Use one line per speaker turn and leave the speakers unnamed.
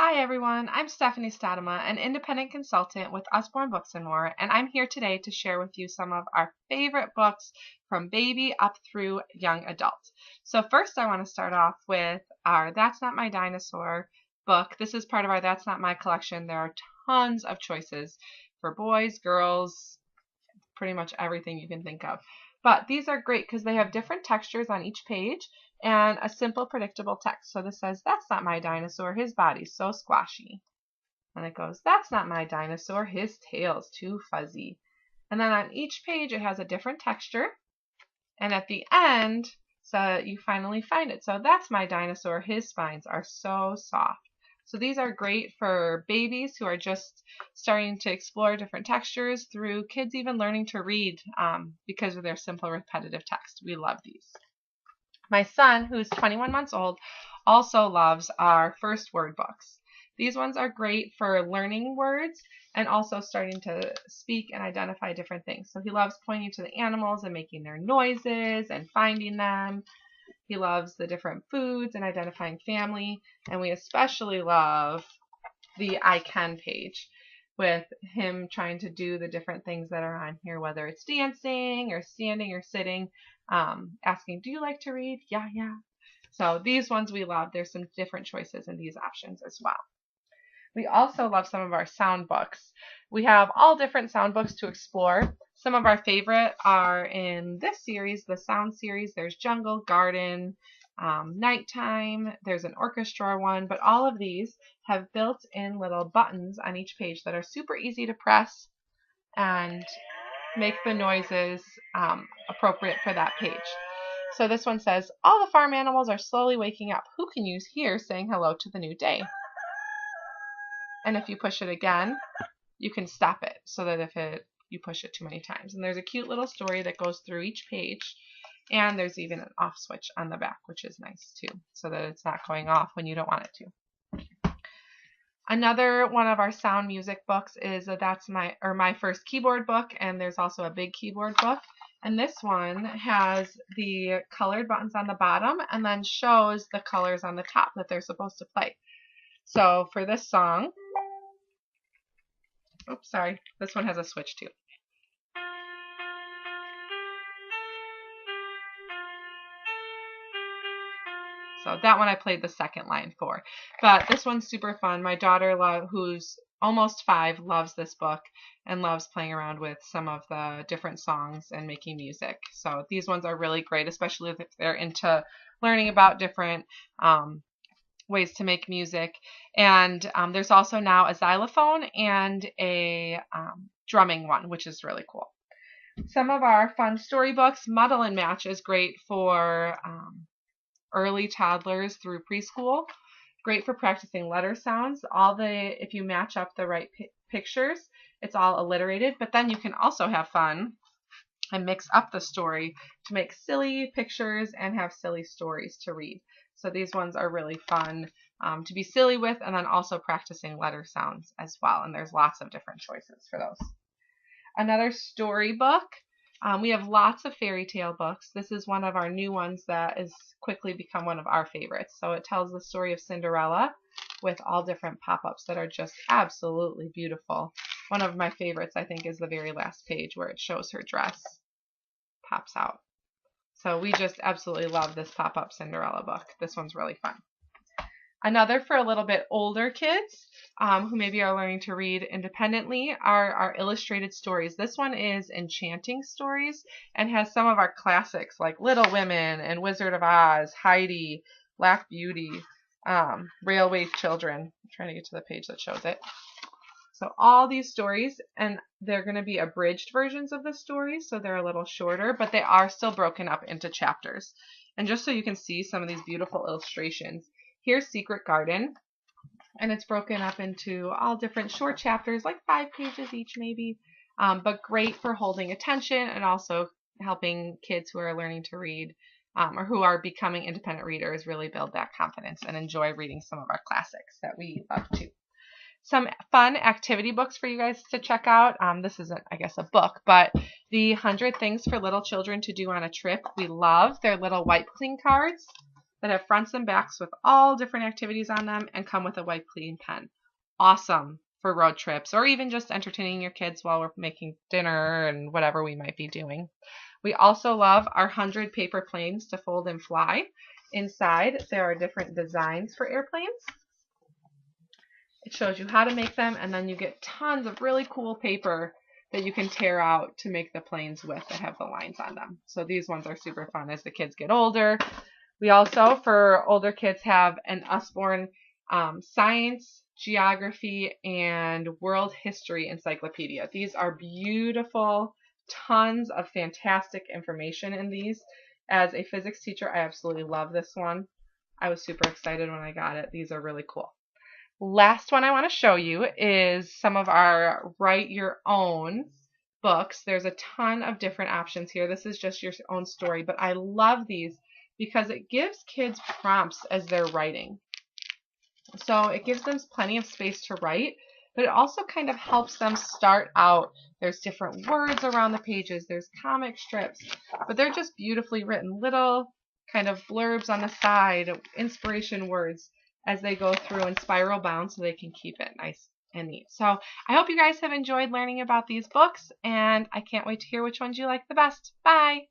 Hi everyone, I'm Stephanie Stadema, an independent consultant with Usborne Books and More, and I'm here today to share with you some of our favorite books from baby up through young adult. So first I want to start off with our That's Not My Dinosaur book. This is part of our That's Not My collection. There are tons of choices for boys, girls, pretty much everything you can think of. But these are great because they have different textures on each page and a simple, predictable text. So this says, "That's not my dinosaur. His body's so squashy." And it goes, "That's not my dinosaur. His tail's too fuzzy." And then on each page, it has a different texture. And at the end, so you finally find it. So that's my dinosaur. His spines are so soft. So these are great for babies who are just starting to explore different textures through kids even learning to read because of their simple repetitive text. We love these. My son, who's 21 months old, also loves our first word books. These ones are great for learning words and also starting to speak and identify different things. So he loves pointing to the animals and making their noises and finding them. He loves the different foods and identifying family. And we especially love the I Can page with him trying to do the different things that are on here, whether it's dancing or standing or sitting, asking, "Do you like to read?" "Yeah, yeah." So these ones we love. There's some different choices in these options as well. We also love some of our sound books. We have all different sound books to explore. Some of our favorite are in this series, the sound series. There's Jungle, Garden, Nighttime. There's an orchestra one, but all of these have built-in little buttons on each page that are super easy to press and make the noises appropriate for that page. So this one says, "All the farm animals are slowly waking up. Who can you hear saying hello to the new day?" And if you push it again, you can stop it so that if you push it too many times. And there's a cute little story that goes through each page. And there's even an off switch on the back, which is nice too, so that it's not going off when you don't want it to. Another one of our sound music books is That's My First Keyboard book, and there's also a big keyboard book. And this one has the colored buttons on the bottom and then shows the colors on the top that they're supposed to play. So for this song, oops, sorry, this one has a switch too. So that one I played the second line for. But this one's super fun. My daughter, who's almost 5, loves this book and loves playing around with some of the different songs and making music. So these ones are really great, especially if they're into learning about different ways to make music. And there's also now a xylophone and a drumming one, which is really cool. Some of our fun storybooks, Muddle and Match is great for early toddlers through preschool. Great for practicing letter sounds. If you match up the right pictures, it's all alliterated, but then you can also have fun and mix up the story to make silly pictures and have silly stories to read. So these ones are really fun to be silly with, and then also practicing letter sounds as well. And there's lots of different choices for those. Another storybook. We have lots of fairy tale books. This is one of our new ones that has quickly become one of our favorites. So it tells the story of Cinderella with all different pop-ups that are just absolutely beautiful. One of my favorites, I think, is the very last page where it shows her dress pops out. So we just absolutely love this pop-up Cinderella book. This one's really fun. Another for a little bit older kids who maybe are learning to read independently are our illustrated stories. This one is Enchanting Stories and has some of our classics like Little Women and Wizard of Oz, Heidi, Black Beauty, Railway Children. I'm trying to get to the page that shows it. So all these stories, and they're going to be abridged versions of the stories, so they're a little shorter, but they are still broken up into chapters. And just so you can see some of these beautiful illustrations, here's Secret Garden, and it's broken up into all different short chapters, like 5 pages each maybe, but great for holding attention and also helping kids who are learning to read or who are becoming independent readers really build that confidence and enjoy reading some of our classics that we love too. Some fun activity books for you guys to check out. This isn't, I guess, a book, but the 100 Things for Little Children to Do on a Trip, we love. They're little wipe clean cards. that have fronts and backs with all different activities on them and come with a wipe clean pen. Awesome for road trips or even just entertaining your kids while we're making dinner and whatever we might be doing. We also love our 100 paper planes to fold and fly. Inside, there are different designs for airplanes. It shows you how to make them, and then you get tons of really cool paper that you can tear out to make the planes with that have the lines on them. So these ones are super fun as the kids get older. We also, for older kids, have an Usborne science, geography, and world history encyclopedia. These are beautiful, tons of fantastic information in these. As a physics teacher, I absolutely love this one. I was super excited when I got it. These are really cool. Last one I want to show you is some of our write your own books. There's a ton of different options here. This is just your own story, but I love these because it gives kids prompts as they're writing. So it gives them plenty of space to write, but it also kind of helps them start out. There's different words around the pages. There's comic strips, but they're just beautifully written. Little kind of blurbs on the side, inspiration words as they go through and spiral bound so they can keep it nice and neat. So I hope you guys have enjoyed learning about these books, and I can't wait to hear which ones you like the best. Bye!